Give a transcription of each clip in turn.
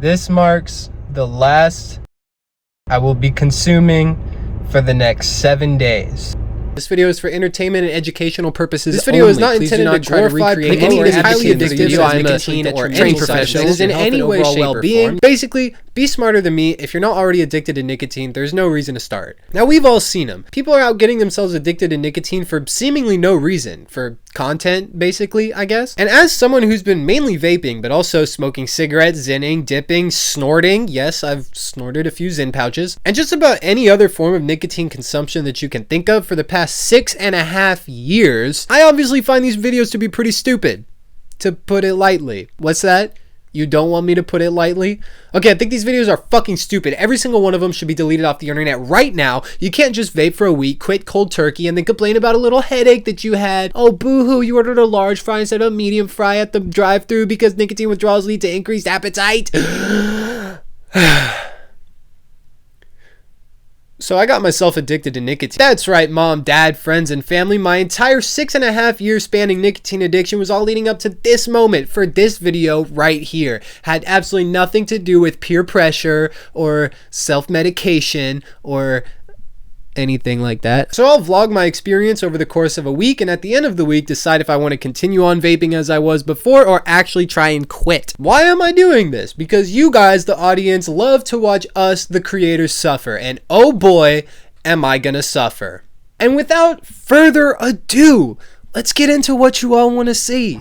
This marks the last I will be consuming for the next 7 days. This video is for entertainment and educational purposes. This video is not intended to glorify, nicotine is highly addictive. I'm a nicotine or trained professional. It is in any way, shape, or form. Basically, be smarter than me. If you're not already addicted to nicotine, there's no reason to start. Now, we've all seen them. People are out getting themselves addicted to nicotine for seemingly no reason. For content, basically, I guess. And as someone who's been mainly vaping, but also smoking cigarettes, zinning, dipping, snorting, yes, I've snorted a few Zyn pouches, and just about any other form of nicotine consumption that you can think of for the past 6.5 years, I obviously find these videos to be pretty stupid, to put it lightly. What's that? You don't want me to put it lightly? Okay, I think these videos are fucking stupid. Every single one of them should be deleted off the internet right now. You can't just vape for a week, quit cold turkey, and then complain about a little headache that you had. Oh, boo-hoo, you ordered a large fry instead of a medium fry at the drive-thru because nicotine withdrawals lead to increased appetite. So I got myself addicted to nicotine. That's right, mom, dad, friends, and family. My entire 6.5 years spanning nicotine addiction was all leading up to this moment for this video right here. Had absolutely nothing to do with peer pressure or self-medication or anything like that. So I'll vlog my experience over the course of a week, and at the end of the week decide if I want to continue on vaping as I was before or actually try and quit. Why am I doing this? Because you guys, the audience, love to watch us, the creators, suffer, and oh boy, am I gonna suffer. And without further ado, let's get into what you all want to see.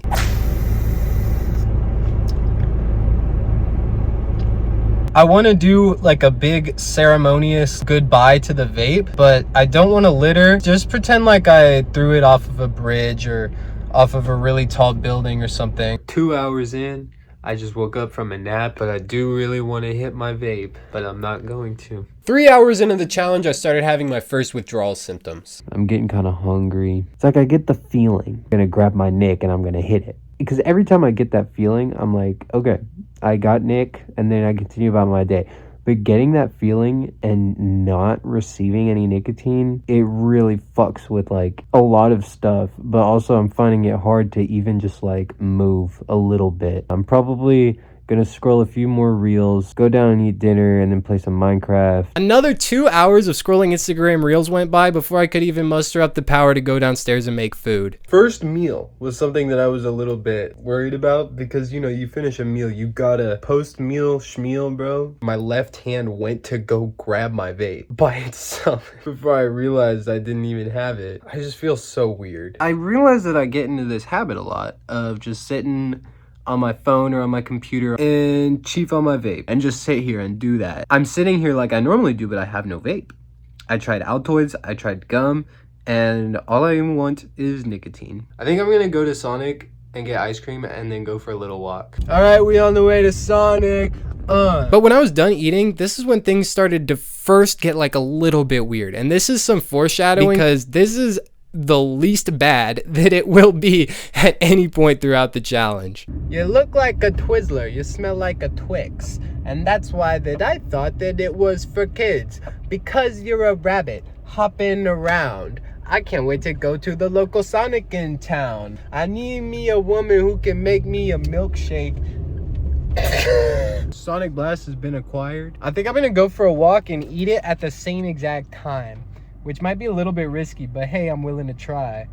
I want to do like a big ceremonious goodbye to the vape, but I don't want to litter. Just pretend like I threw it off of a bridge or off of a really tall building or something. 2 hours in, I just woke up from a nap, but I do really want to hit my vape, but I'm not going to. 3 hours into the challenge, I started having my first withdrawal symptoms. I'm getting kind of hungry. It's like I get the feeling I'm gonna grab my nick and I'm gonna hit it. Because every time I get that feeling, I'm like, okay, I got Nick, and then I continue about my day. But getting that feeling and not receiving any nicotine, it really fucks with like a lot of stuff. But also I'm finding it hard to even just like move a little bit. I'm probably gonna scroll a few more reels, go down and eat dinner, and then play some Minecraft. Another 2 hours of scrolling Instagram reels went by before I could even muster up the power to go downstairs and make food. First meal was something that I was a little bit worried about because, you know, you finish a meal, you gotta post-meal schmeal, bro. My left hand went to go grab my vape by itself before I realized I didn't even have it. I just feel so weird. I realized that I get into this habit a lot of just sitting on my phone or on my computer and chief on my vape and just sit here and do that. I'm sitting here like I normally do, but I have no vape. I tried Altoids, I tried gum, and all I want is nicotine. I think I'm gonna go to Sonic and get ice cream and then go for a little walk. All right, we on the way to Sonic. But when I was done eating, this is when things started to first get like a little bit weird. And this is some foreshadowing because this is the least bad that it will be at any point throughout the challenge. You look like a Twizzler, you smell like a Twix, and that's why that I thought that it was for kids, because you're a rabbit hopping around. I can't wait to go to the local Sonic in town. I need me a woman who can make me a milkshake. Sonic Blast has been acquired. I think I'm gonna go for a walk and eat it at the same exact time, which might be a little bit risky, but hey, I'm willing to try.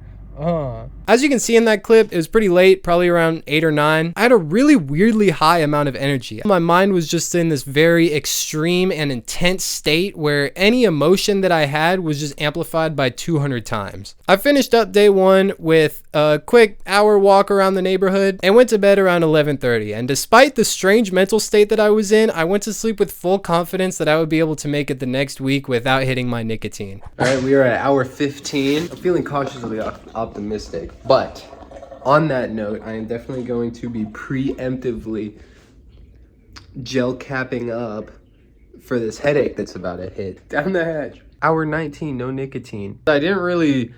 As you can see in that clip, it was pretty late, probably around 8 or 9. I had a really weirdly high amount of energy. My mind was just in this very extreme and intense state where any emotion that I had was just amplified by 200 times. I finished up day 1 with a quick hour walk around the neighborhood and went to bed around 11:30. And despite the strange mental state that I was in, I went to sleep with full confidence that I would be able to make it the next week without hitting my nicotine. All right, we are at hour 15. I'm feeling cautiously optimistic, but on that note, I am definitely going to be preemptively gel capping up for this headache that's about to hit. Down the hatch. Hour 19, no nicotine. I didn't really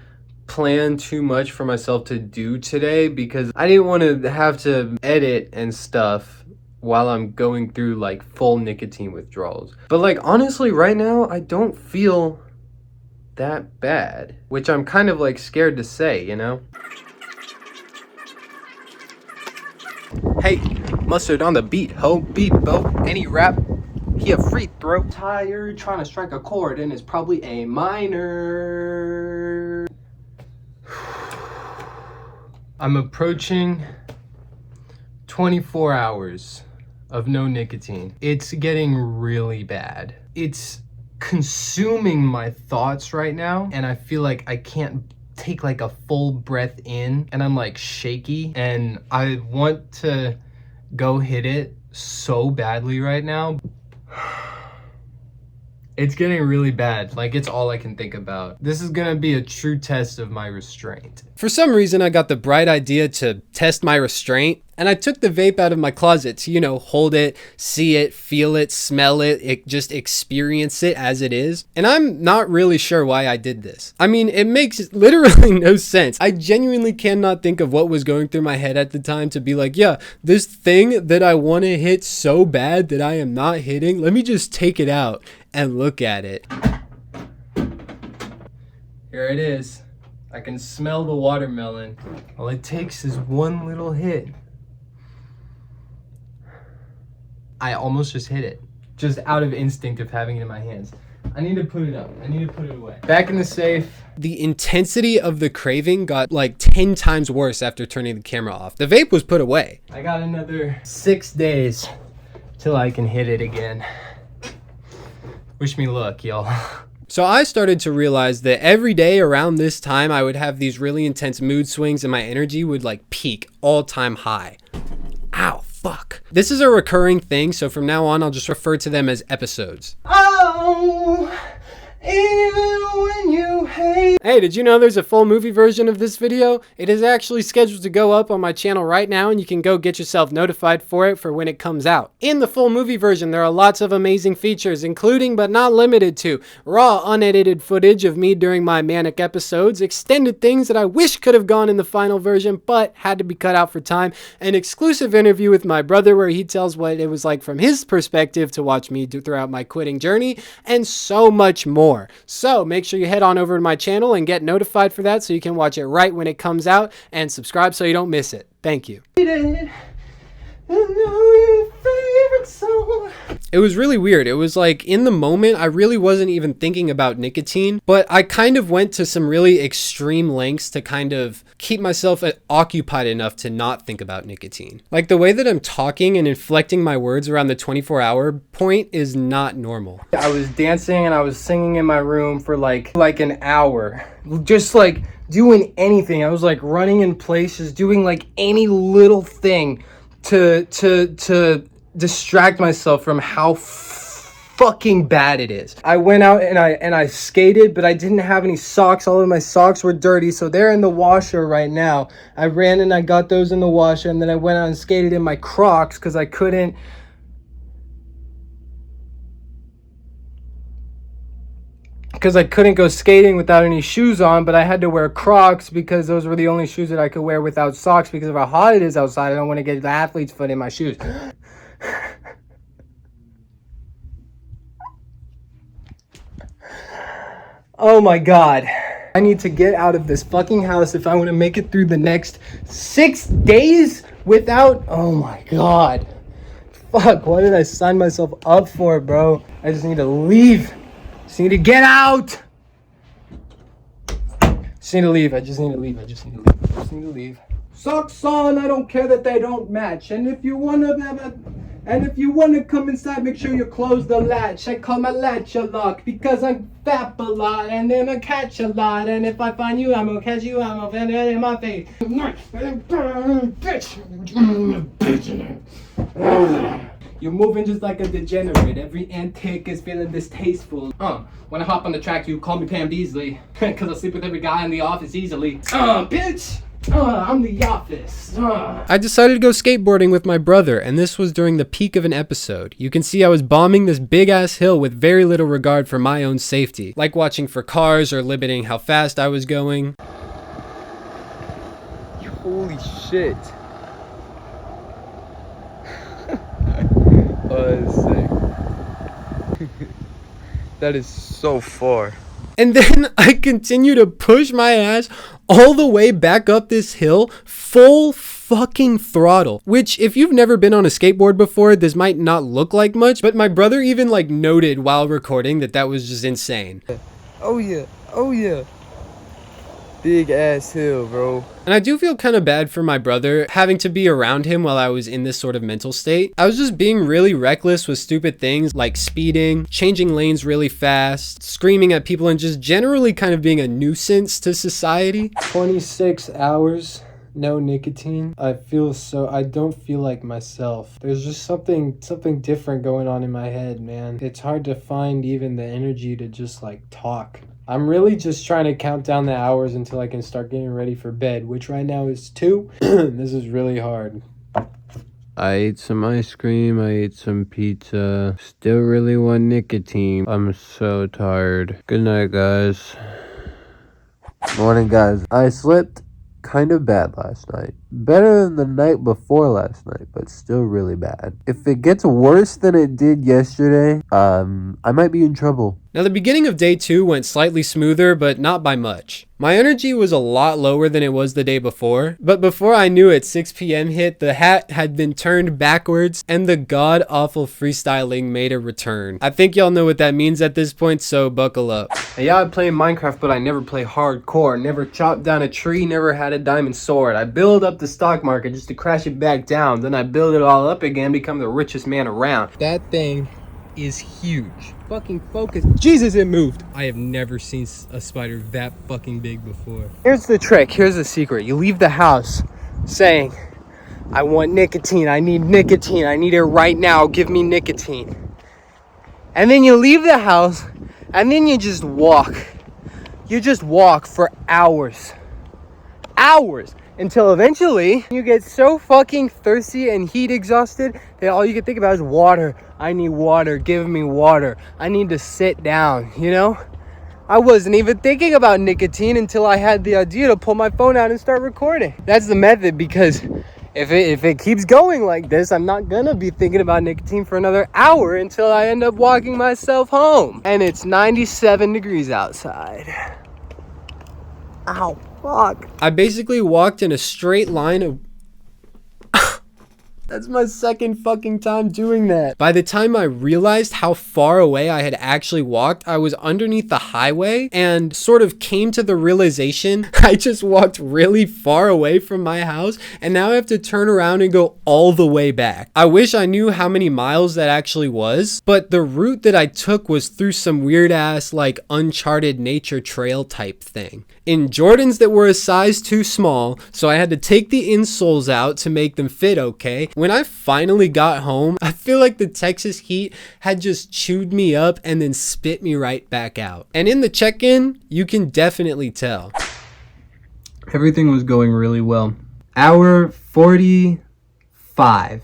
plan too much for myself to do today because I didn't want to have to edit and stuff while I'm going through like full nicotine withdrawals. But like honestly right now, I don't feel that bad, which I'm kind of like scared to say, you know? Hey, Mustard on the beat, ho, beat, bo. Any rap, he a free throw. Tired, trying to strike a chord, and it's probably A minor. I'm approaching 24 hours of no nicotine. It's getting really bad. It's consuming my thoughts right now, and I feel like I can't take like a full breath in, and I'm like shaky, and I want to go hit it so badly right now. It's getting really bad. Like, it's all I can think about. This is gonna be a true test of my restraint. For some reason, I got the bright idea to test my restraint, and I took the vape out of my closet to, you know, hold it, see it, feel it, smell it, just experience it as it is. And I'm not really sure why I did this. I mean, it makes literally no sense. I genuinely cannot think of what was going through my head at the time to be like, yeah, this thing that I want to hit so bad that I am not hitting, let me just take it out and look at it. Here it is. I can smell the watermelon. All it takes is one little hit. I almost just hit it, just out of instinct of having it in my hands. I need to put it up. I need to put it away. Back in the safe. The intensity of the craving got like 10 times worse after turning the camera off. The vape was put away. I got another 6 days till I can hit it again. Wish me luck, y'all. So I started to realize that every day around this time, I would have these really intense mood swings and my energy would like peak all-time high. Ow. Fuck. This is a recurring thing, so from now on, I'll just refer to them as episodes. Oh, even when you hate. Hey, did you know there's a full movie version of this video? It is actually scheduled to go up on my channel right now, and you can go get yourself notified for it for when it comes out. In the full movie version, there are lots of amazing features, including but not limited to raw, unedited footage of me during my manic episodes, extended things that I wish could have gone in the final version, but had to be cut out for time, an exclusive interview with my brother where he tells what it was like from his perspective to watch me throughout my quitting journey, and so much more. So make sure you head on over to my channel and get notified for that so you can watch it right when it comes out, and subscribe so you don't miss it. Thank you. It was really weird. It was like in the moment, I really wasn't even thinking about nicotine, but I kind of went to some really extreme lengths to kind of keep myself occupied enough to not think about nicotine. Like the way that I'm talking and inflecting my words around the 24-hour point is not normal. I was dancing and I was singing in my room for like an hour, just like doing anything. I was like running in places, doing like any little thing to distract myself from how fucking bad it is. I went out and I skated, but I didn't have any socks. All of my socks were dirty, so they're in the washer right now. I ran and I got those in the washer, and then I went out and skated in my Crocs because I couldn't go skating without any shoes on, but I had to wear Crocs because those were the only shoes that I could wear without socks because of how hot it is outside. I don't want to get the athlete's foot in my shoes. Oh my God. I need to get out of this fucking house if I want to make it through the next 6 days without... Oh my God. Fuck, what did I sign myself up for, bro? I just need to leave. Just need to get out. Just need to leave. I just need to leave. I just need to leave. Socks on. I don't care that they don't match. And if you wanna come inside, make sure you close the latch. I call my latch a lock because I vap a lot and then I catch a lot. And if I find you, I'm gonna catch you. I'm gonna find it in my face. You're moving just like a degenerate. Every antic is feeling distasteful. When I hop on the track, you call me Pam Beasley. Cause I sleep with every guy in the office easily. Bitch! I'm the office. I decided to go skateboarding with my brother, and this was during the peak of an episode. You can see I was bombing this big ass hill with very little regard for my own safety, like watching for cars or limiting how fast I was going. Holy shit. Oh, that's sick. That is so far. And then I continue to push my ass all the way back up this hill, full fucking throttle, which if you've never been on a skateboard before, this might not look like much, but my brother even like noted while recording that that was just insane. Oh yeah, oh yeah. Big ass hill, bro. And I do feel kind of bad for my brother having to be around him while I was in this sort of mental state. I was just being really reckless with stupid things like speeding, changing lanes really fast, screaming at people, and just generally kind of being a nuisance to society. 26 hours. No nicotine. I don't feel like myself. There's just something different going on in my head, man. It's hard to find even the energy to just like talk. I'm really just trying to count down the hours until I can start getting ready for bed, which right now is 2. This is really hard. I ate some ice cream, I ate some pizza. Still really want nicotine. I'm so tired. Good night, guys. Morning, guys. I slept kind of bad last night. Better than the night before last night, but still really bad. If it gets worse than it did yesterday, I might be in trouble. Now, the beginning of day 2 went slightly smoother, but not by much. My energy was a lot lower than it was the day before, but before I knew it, 6 p.m. hit, the hat had been turned backwards, and the god-awful freestyling made a return. I think y'all know what that means at this point, so buckle up. Yeah, I play Minecraft, but I never play hardcore, never chopped down a tree, never had a diamond sword. I build up the stock market just to crash it back down, then I build it all up again, become the richest man around. That thing is huge. Fucking focus. Jesus, it moved. I have never seen a spider that fucking big before. Here's the trick. Here's the secret. You leave the house saying, I want nicotine. I need nicotine. I need it right now. Give me nicotine. And then you leave the house and then you just walk. You just walk for hours. Hours. Until eventually you get so fucking thirsty and heat exhausted that all you can think about is water. I need water. Give me water. I need to sit down, you know? I wasn't even thinking about nicotine until I had the idea to pull my phone out and start recording. That's the method, because if it keeps going like this, I'm not gonna be thinking about nicotine for another hour until I end up walking myself home. And it's 97 degrees outside. Ow. Fuck. I basically walked in a straight line of... That's my second fucking time doing that. By the time I realized how far away I had actually walked, I was underneath the highway and sort of came to the realization I just walked really far away from my house and now I have to turn around and go all the way back. I wish I knew how many miles that actually was, but the route that I took was through some weird ass like uncharted nature trail type thing. In Jordans that were a size too small, so I had to take the insoles out to make them fit okay. When I finally got home, I feel like the Texas heat had just chewed me up and then spit me right back out. And in the check-in, you can definitely tell. Everything was going really well. Hour 45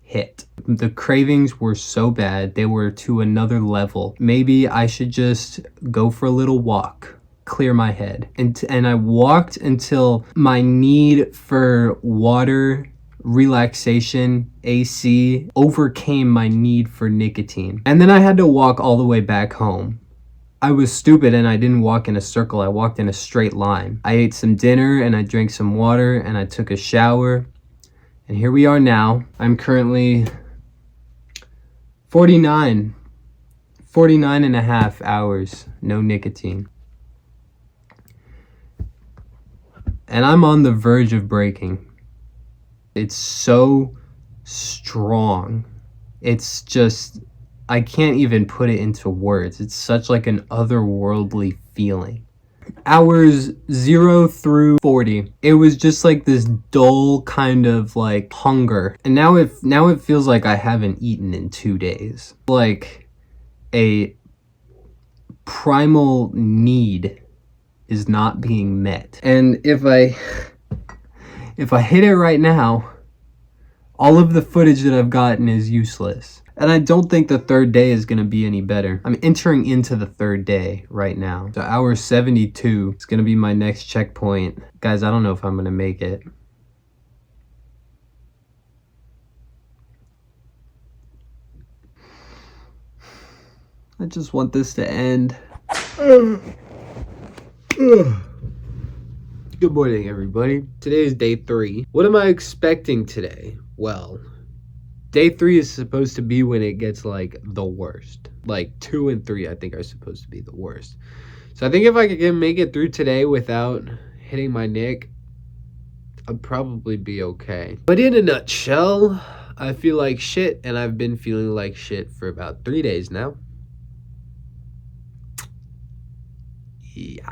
hit. The cravings were so bad, they were to another level. Maybe I should just go for a little walk. Clear my head. And I walked until my need for water, relaxation, AC overcame my need for nicotine. And then I had to walk all the way back home. I was stupid and I didn't walk in a circle. I walked in a straight line. I ate some dinner and I drank some water and I took a shower. And here we are now. I'm currently 49 and a half hours, no nicotine. And I'm on the verge of breaking. It's so strong. It's just, I can't even put it into words. It's such like an otherworldly feeling. Hours 0 through 40, it was just like this dull kind of like hunger. And now it feels like I haven't eaten in 2 days. Like a primal need is not being met. And if I hit it right now, all of the footage that I've gotten is useless. And I don't think the third day is gonna be any better. I'm entering into the third day right now. So hour 72 is gonna be my next checkpoint. Guys, I don't know if I'm gonna make it. I just want this to end. Good morning, everybody. Today is day 3. What am I expecting today? Well, day 3 is supposed to be when it gets like the worst. Like 2 and 3 I think are supposed to be the worst. So I think if I could make it through today without hitting my neck, I'd probably be okay. But in a nutshell, I feel like shit, and I've been feeling like shit for about 3 days now. Yeah.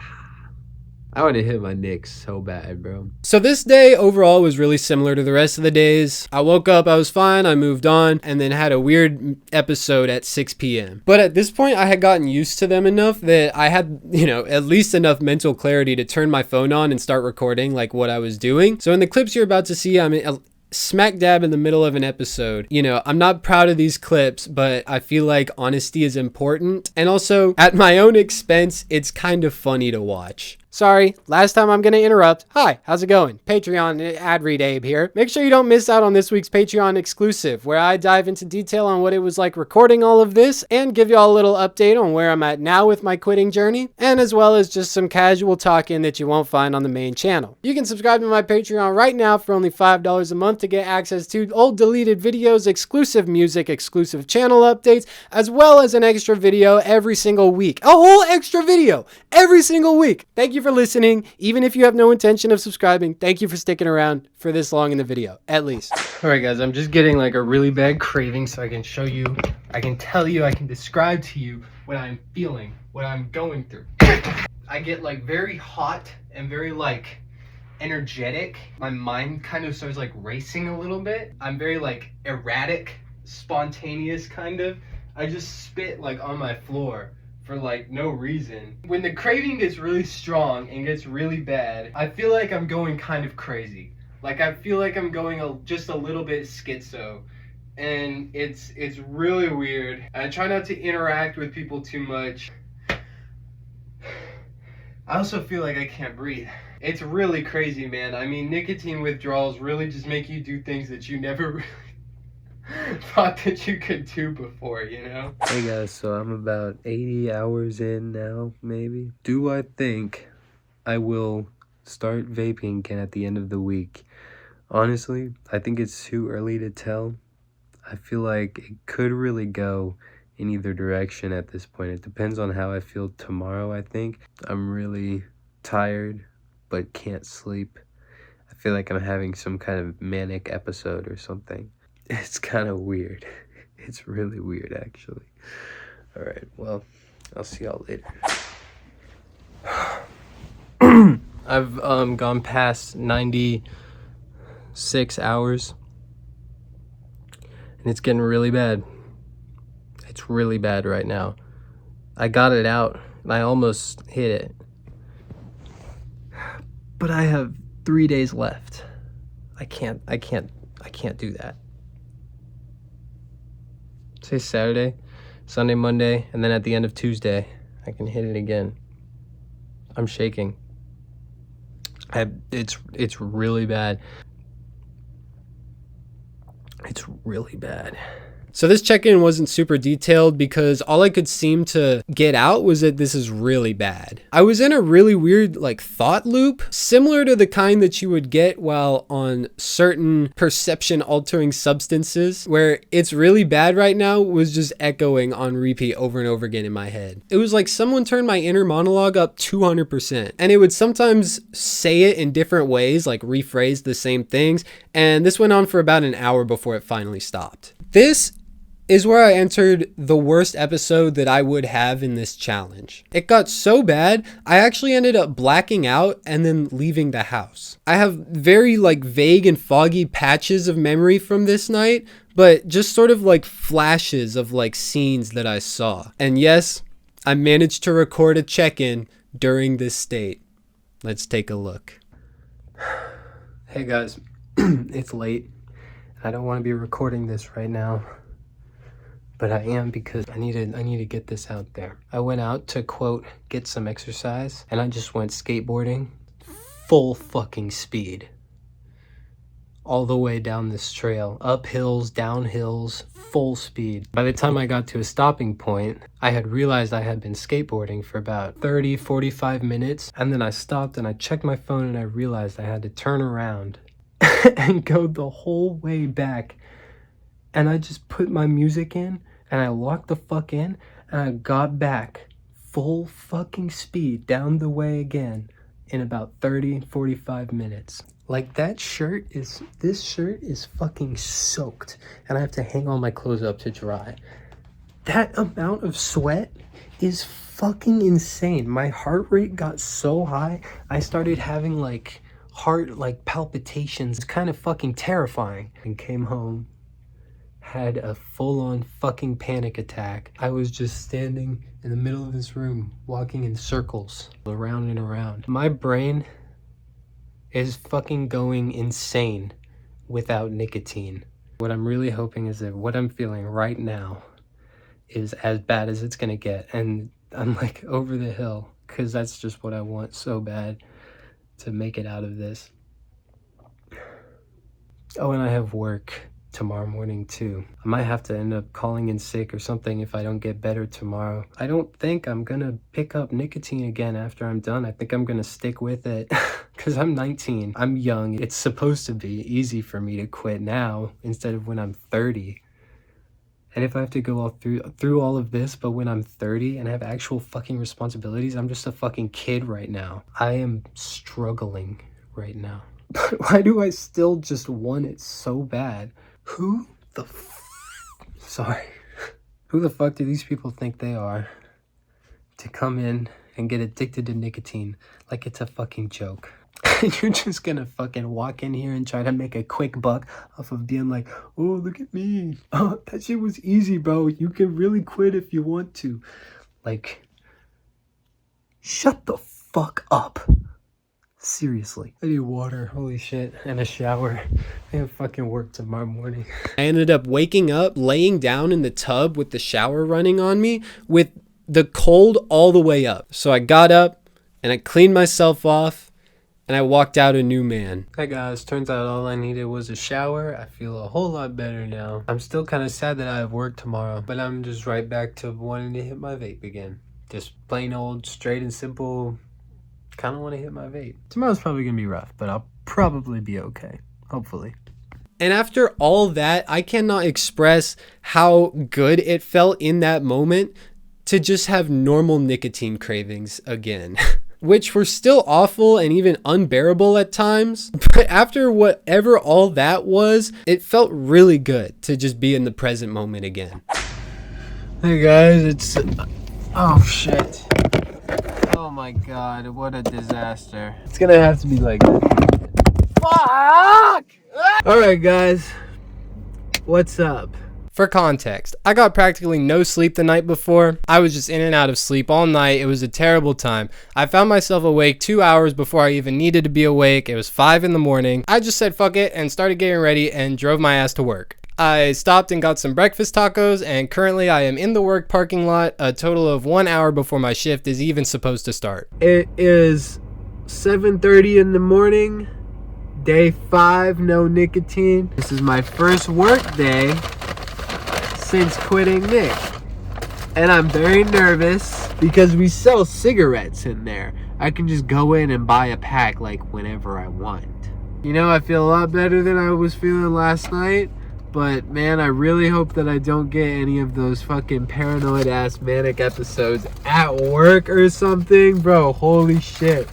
I want to hit my neck so bad, bro. So this day overall was really similar to the rest of the days. I woke up, I was fine, I moved on, and then had a weird episode at 6 p.m. But at this point, I had gotten used to them enough that I had, at least enough mental clarity to turn my phone on and start recording like what I was doing. So in the clips you're about to see, I'm smack dab in the middle of an episode. I'm not proud of these clips, but I feel like honesty is important. And also, at my own expense, it's kind of funny to watch. Sorry, last time I'm going to interrupt. Hi, how's it going? Patreon ad read Abe here. Make sure you don't miss out on this week's Patreon exclusive, where I dive into detail on what it was like recording all of this and give y'all a little update on where I'm at now with my quitting journey, and as well as just some casual talking that you won't find on the main channel. You can subscribe to my Patreon right now for only $5 a month to get access to old deleted videos, exclusive music, exclusive channel updates, as well as an extra video every single week. A whole extra video every single week. Thank you for listening. Even if you have no intention of subscribing, thank you for sticking around for this long in the video, at least. All right, guys, I'm just getting like a really bad craving, so I can show you, I can tell you, I can describe to you what I'm feeling, what I'm going through. I get like very hot and very like energetic. My mind kind of starts like racing a little bit. I'm very like erratic, spontaneous kind of. I just spit like on my floor for like no reason. When the craving gets really strong and gets really bad, I feel like I'm going kind of crazy. Like I feel like I'm going just a little bit schizo, and it's really weird. I try not to interact with people too much. I also feel like I can't breathe. It's really crazy, man. I mean, nicotine withdrawals really just make you do things that you never really thought that you could do before, Hey guys, so I'm about 80 hours in now, maybe. Do I think I will start vaping again at the end of the week? Honestly, I think it's too early to tell. I feel like it could really go in either direction at this point. It depends on how I feel tomorrow, I think. I'm really tired, but can't sleep. I feel like I'm having some kind of manic episode or something. It's kind of weird. It's really weird, actually. All right, well, I'll see y'all later. I've gone past 96 hours, and it's getting really bad. It's really bad right now. I got it out, and I almost hit it. But I have 3 days left. I can't do that. Say Saturday, Sunday, Monday, and then at the end of Tuesday, I can hit it again. I'm shaking. It's really bad. It's really bad. So this check-in wasn't super detailed because all I could seem to get out was that this is really bad. I was in a really weird like thought loop, similar to the kind that you would get while on certain perception altering substances, where it's really bad right now was just echoing on repeat over and over again in my head. It was like someone turned my inner monologue up 200%, and it would sometimes say it in different ways, like rephrase the same things, and this went on for about an hour before it finally stopped. This is where I entered the worst episode that I would have in this challenge. It got so bad, I actually ended up blacking out and then leaving the house. I have very like vague and foggy patches of memory from this night, but just sort of like flashes of like scenes that I saw. And yes, I managed to record a check-in during this state. Let's take a look. Hey guys, it's late. I don't want to be recording this right now, but I am because I need to get this out there. I went out to, quote, get some exercise, and I just went skateboarding full fucking speed all the way down this trail, up hills, down hills, full speed. By the time I got to a stopping point, I had realized I had been skateboarding for about 30, 45 minutes. And then I stopped and I checked my phone and I realized I had to turn around and go the whole way back. And I just put my music in and I locked the fuck in and I got back full fucking speed down the way again in about 30, 45 minutes. Like this shirt is fucking soaked and I have to hang all my clothes up to dry. That amount of sweat is fucking insane. My heart rate got so high, I started having like heart like palpitations. It's kind of fucking terrifying. And came home, had a full-on fucking panic attack. I was just standing in the middle of this room, walking in circles around and around. My brain is fucking going insane without nicotine. What I'm really hoping is that what I'm feeling right now is as bad as it's gonna get, and I'm like over the hill, because that's just what I want so bad, to make it out of this. Oh, and I have work tomorrow morning too. I might have to end up calling in sick or something if I don't get better tomorrow. I don't think I'm gonna pick up nicotine again after I'm done. I think I'm gonna stick with it because I'm 19. I'm young. It's supposed to be easy for me to quit now instead of when I'm 30. And if I have to go all through all of this, but when I'm 30 and have actual fucking responsibilities, I'm just a fucking kid right now. I am struggling right now. But why do I still just want it so bad? Who the fuck do these people think they are to come in and get addicted to nicotine like it's a fucking joke? You're just gonna fucking walk in here and try to make a quick buck off of being like, oh, look at me. Oh, that shit was easy, bro. You can really quit if you want to. Like, shut the fuck up. Seriously. I need water, holy shit, and a shower. I have fucking work tomorrow morning. I ended up waking up, laying down in the tub with the shower running on me with the cold all the way up. So I got up and I cleaned myself off and I walked out a new man. Hey guys, turns out all I needed was a shower. I feel a whole lot better now. I'm still kind of sad that I have work tomorrow, but I'm just right back to wanting to hit my vape again. Just plain old, straight and simple. Kind of want to hit my vape. Tomorrow's probably gonna be rough, but I'll probably be okay, hopefully. And after all that, I cannot express how good it felt in that moment to just have normal nicotine cravings again, which were still awful and even unbearable at times. But after whatever all that was, it felt really good to just be in the present moment again. Hey guys, it's oh shit. Oh my god, what a disaster. It's gonna have to be like fuck! Alright guys, what's up? For context, I got practically no sleep the night before. I was just in and out of sleep all night. It was a terrible time. I found myself awake 2 hours before I even needed to be awake. It was 5 in the morning. I just said fuck it and started getting ready and drove my ass to work. I stopped and got some breakfast tacos, and currently I am in the work parking lot a total of 1 hour before my shift is even supposed to start. It is 7:30 in the morning, day 5, no nicotine. This is my first work day since quitting Nick. And I'm very nervous because we sell cigarettes in there. I can just go in and buy a pack like whenever I want. You know, I feel a lot better than I was feeling last night. But man, I really hope that I don't get any of those fucking paranoid ass manic episodes at work or something. Bro, holy shit.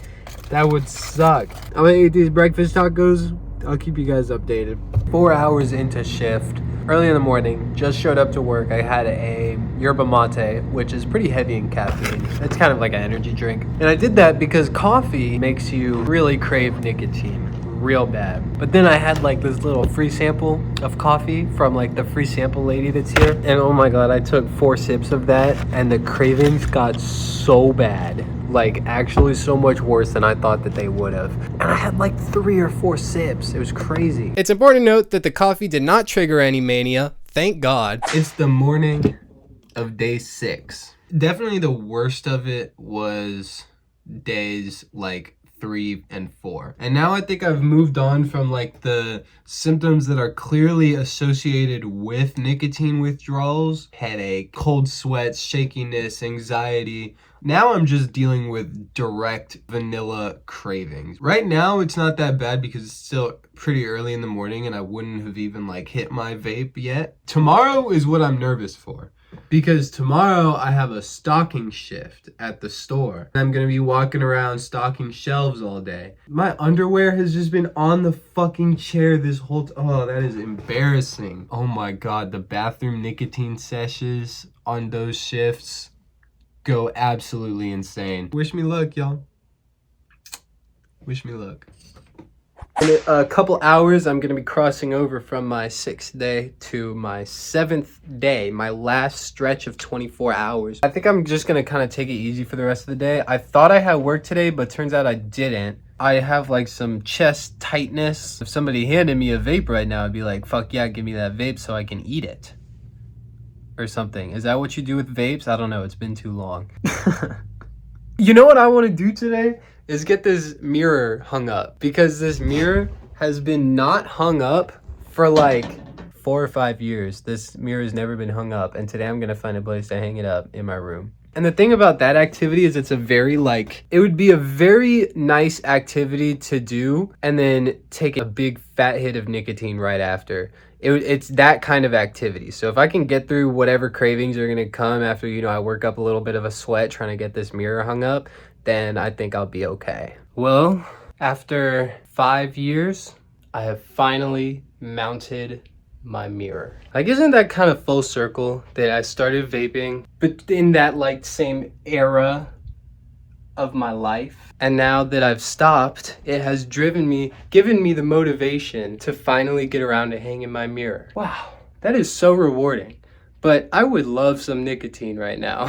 That would suck. I'm gonna eat these breakfast tacos. I'll keep you guys updated. 4 hours into shift. Early in the morning, just showed up to work. I had a yerba mate, which is pretty heavy in caffeine. It's kind of like an energy drink. And I did that because coffee makes you really crave nicotine real bad. But then I had like this little free sample of coffee from like the free sample lady that's here. And oh my god, I took 4 sips of that and the cravings got so bad. Like actually so much worse than I thought that they would have. And I had like 3 or 4 sips. It was crazy. It's important to note that the coffee did not trigger any mania. Thank God. It's the morning of day 6. Definitely the worst of it was days like 3 and 4. And now I think I've moved on from like the symptoms that are clearly associated with nicotine withdrawals: headache, cold sweats, shakiness, anxiety. Now I'm just dealing with direct vanilla cravings. Right now it's not that bad because it's still pretty early in the morning and I wouldn't have even like hit my vape yet. Tomorrow is what I'm nervous for, because tomorrow I have a stocking shift at the store. I'm gonna be walking around stocking shelves all day. My underwear has just been on the fucking chair this whole oh, that is embarrassing. Oh my god, the bathroom nicotine sessions on those shifts go absolutely insane. Wish me luck, y'all. Wish me luck. In a couple hours, I'm gonna be crossing over from my 6th day to my 7th day, my last stretch of 24 hours. I think I'm just gonna kind of take it easy for the rest of the day. I thought I had work today, but turns out I didn't. I have like some chest tightness. If somebody handed me a vape right now, I'd be like, fuck yeah, give me that vape so I can eat it. Or something. Is that what you do with vapes? I don't know, it's been too long. You know what I want to do today? Is get this mirror hung up, because this mirror has been not hung up for like 4 or 5 years. This mirror has never been hung up, and today I'm gonna find a place to hang it up in my room. And the thing about that activity is it's a very like, it would be a very nice activity to do and then take a big fat hit of nicotine right after. It's that kind of activity. So if I can get through whatever cravings are gonna come after, you know, I work up a little bit of a sweat trying to get this mirror hung up, then I think I'll be okay. Well, after 5 years, I have finally mounted my mirror. Like, isn't that kind of full circle that I started vaping, but in that like same era of my life, and now that I've stopped, it has given me the motivation to finally get around to hanging my mirror. Wow, that is so rewarding. But I would love some nicotine right now.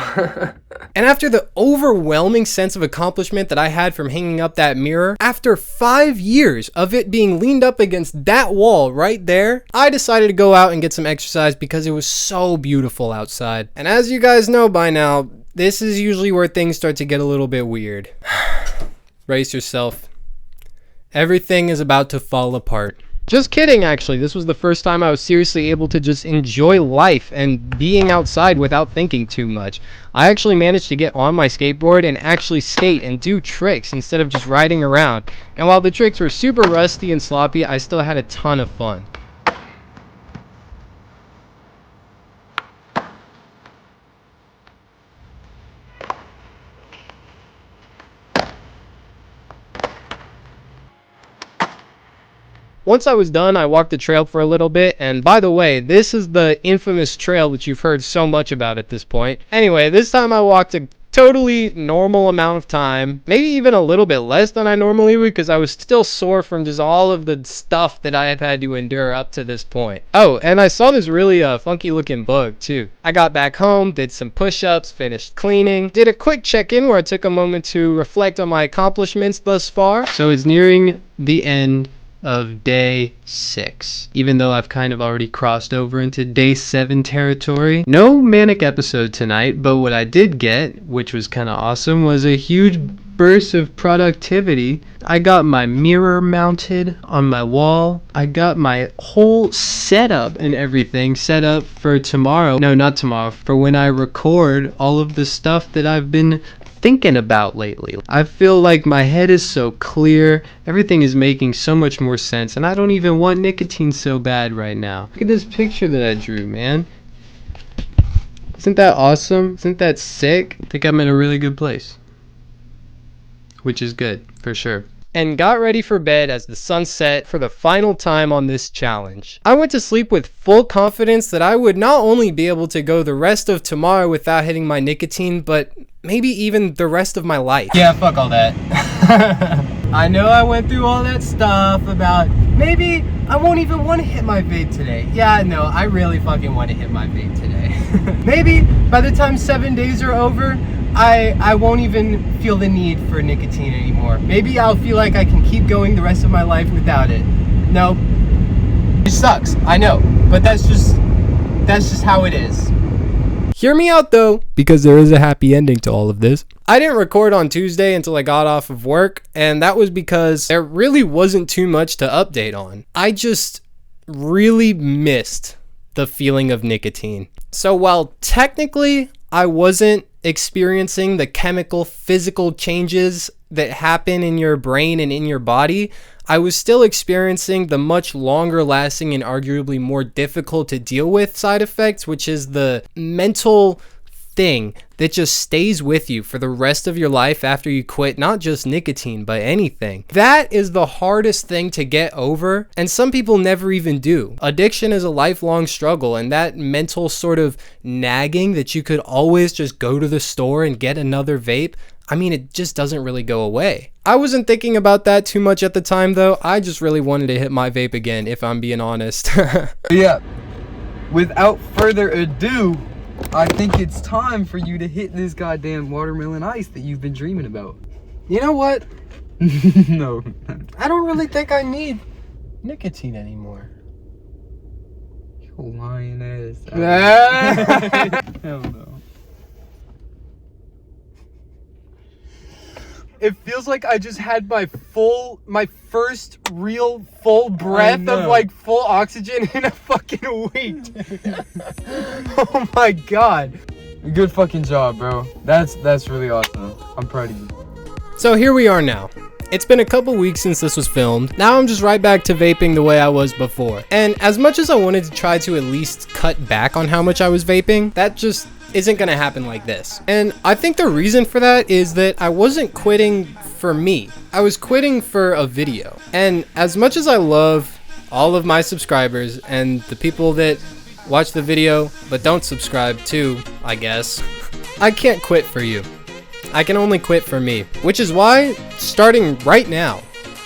And after the overwhelming sense of accomplishment that I had from hanging up that mirror, after 5 years of it being leaned up against that wall right there, I decided to go out and get some exercise because it was so beautiful outside. And as you guys know by now, this is usually where things start to get a little bit weird. Brace yourself. Everything is about to fall apart. Just kidding, actually. This was the first time I was seriously able to just enjoy life and being outside without thinking too much. I actually managed to get on my skateboard and actually skate and do tricks instead of just riding around. And while the tricks were super rusty and sloppy, I still had a ton of fun. Once I was done, I walked the trail for a little bit, and by the way, this is the infamous trail that you've heard so much about at this point. Anyway, this time I walked a totally normal amount of time, maybe even a little bit less than I normally would, because I was still sore from just all of the stuff that I have had to endure up to this point. Oh, and I saw this really funky looking bug too. I got back home, did some push-ups, finished cleaning, did a quick check-in where I took a moment to reflect on my accomplishments thus far. So it's nearing the end of day 6, even though I've kind of already crossed over into day 7 territory. No manic episode tonight, but what I did get, which was kind of awesome, was a huge burst of productivity. I got my mirror mounted on my wall. I got my whole setup and everything set up for tomorrow. No, not tomorrow, for when I record all of the stuff that I've been thinking about lately. I feel like my head is so clear, everything is making so much more sense, and I don't even want nicotine so bad right now. Look at this picture that I drew, man. Isn't that awesome? Isn't that sick? I think I'm in a really good place. Which is good, for sure. And got ready for bed as the sun set for the final time on this challenge. I went to sleep with full confidence that I would not only be able to go the rest of tomorrow without hitting my nicotine, but maybe even the rest of my life. Yeah, fuck all that. I know I went through all that stuff about maybe I won't even want to hit my vape today. Yeah, no, I really fucking want to hit my vape today. Maybe by the time 7 days are over, I won't even feel the need for nicotine anymore. Maybe I'll feel like I can keep going the rest of my life without it. No, it sucks, I know, but that's just how it is. Hear me out though, because there is a happy ending to all of this. I didn't record on Tuesday until I got off of work, and that was because there really wasn't too much to update on. I just really missed the feeling of nicotine. So while technically I wasn't experiencing the chemical, physical changes that happen in your brain and in your body, I was still experiencing the much longer lasting and arguably more difficult to deal with side effects, which is the mental thing that just stays with you for the rest of your life after you quit, not just nicotine, but anything. That is the hardest thing to get over, and some people never even do. Addiction is a lifelong struggle, and that mental sort of nagging that you could always just go to the store and get another vape, I mean, it just doesn't really go away. I wasn't thinking about that too much at the time though. I just really wanted to hit my vape again, if I'm being honest. Yeah, without further ado, I think it's time for you to hit this goddamn watermelon ice that you've been dreaming about. You know what? No. I don't really think I need nicotine anymore. You lying ass. Hell no. It feels like I just had my first real full breath of like full oxygen in a fucking week. Oh my god. Good fucking job, bro. That's really awesome. I'm proud of you. So here we are now. It's been a couple weeks since this was filmed. Now I'm just right back to vaping the way I was before. And as much as I wanted to try to at least cut back on how much I was vaping, that just isn't gonna happen like this. And I think the reason for that is that I wasn't quitting for me. I was quitting for a video. And as much as I love all of my subscribers and the people that watch the video but don't subscribe too, I guess, I can't quit for you. I can only quit for me, which is why, starting right now,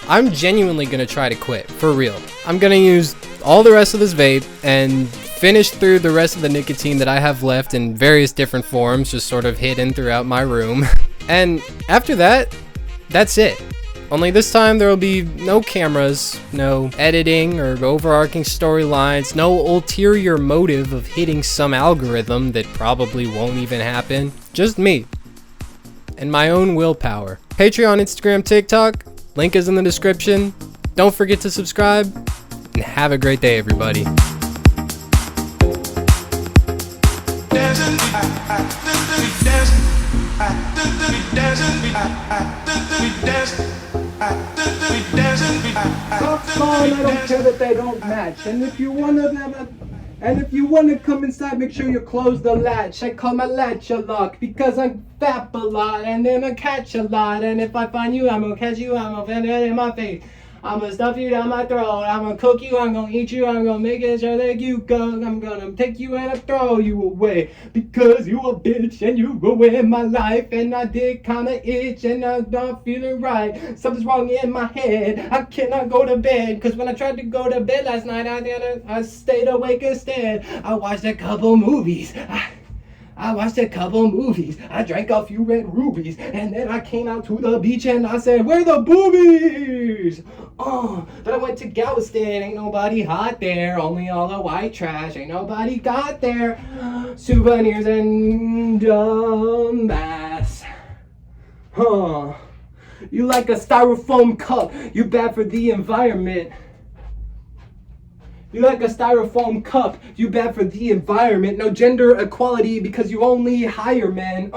I'm genuinely gonna try to quit, for real. I'm gonna use all the rest of this vape and finish through the rest of the nicotine that I have left in various different forms, just sort of hidden throughout my room. And after that, that's it. Only this time there will be no cameras, no editing or overarching storylines, no ulterior motive of hitting some algorithm that probably won't even happen. Just me. And my own willpower. Patreon, Instagram, TikTok, link is in the description. Don't forget to subscribe, and have a great day, everybody. I don't care that they don't match. And if you wanna come inside, make sure you close the latch. I call my latch a lock because I vap a lot and then I catch a lot. And if I find you, I'm gonna catch you, I'm gonna find it in my face. I'm gonna stuff you down my throat. I'm gonna cook you, I'm gonna eat you, I'm gonna make it sure that you go. I'm gonna take you and I throw you away because you a bitch and you ruined my life. And I did kinda itch and I'm not feeling right. Something's wrong in my head. I cannot go to bed because when I tried to go to bed last night, I stayed awake instead. I watched a couple movies. I watched a couple movies. I drank a few red rubies. And then I came out to the beach and I said, where the boobies? But I went to Galveston. Ain't nobody hot there. Only all the white trash. Ain't nobody got there. Souvenirs and dumbass. You like a styrofoam cup. You bad for the environment. You like a styrofoam cup, you bad for the environment. No gender equality because you only hire men.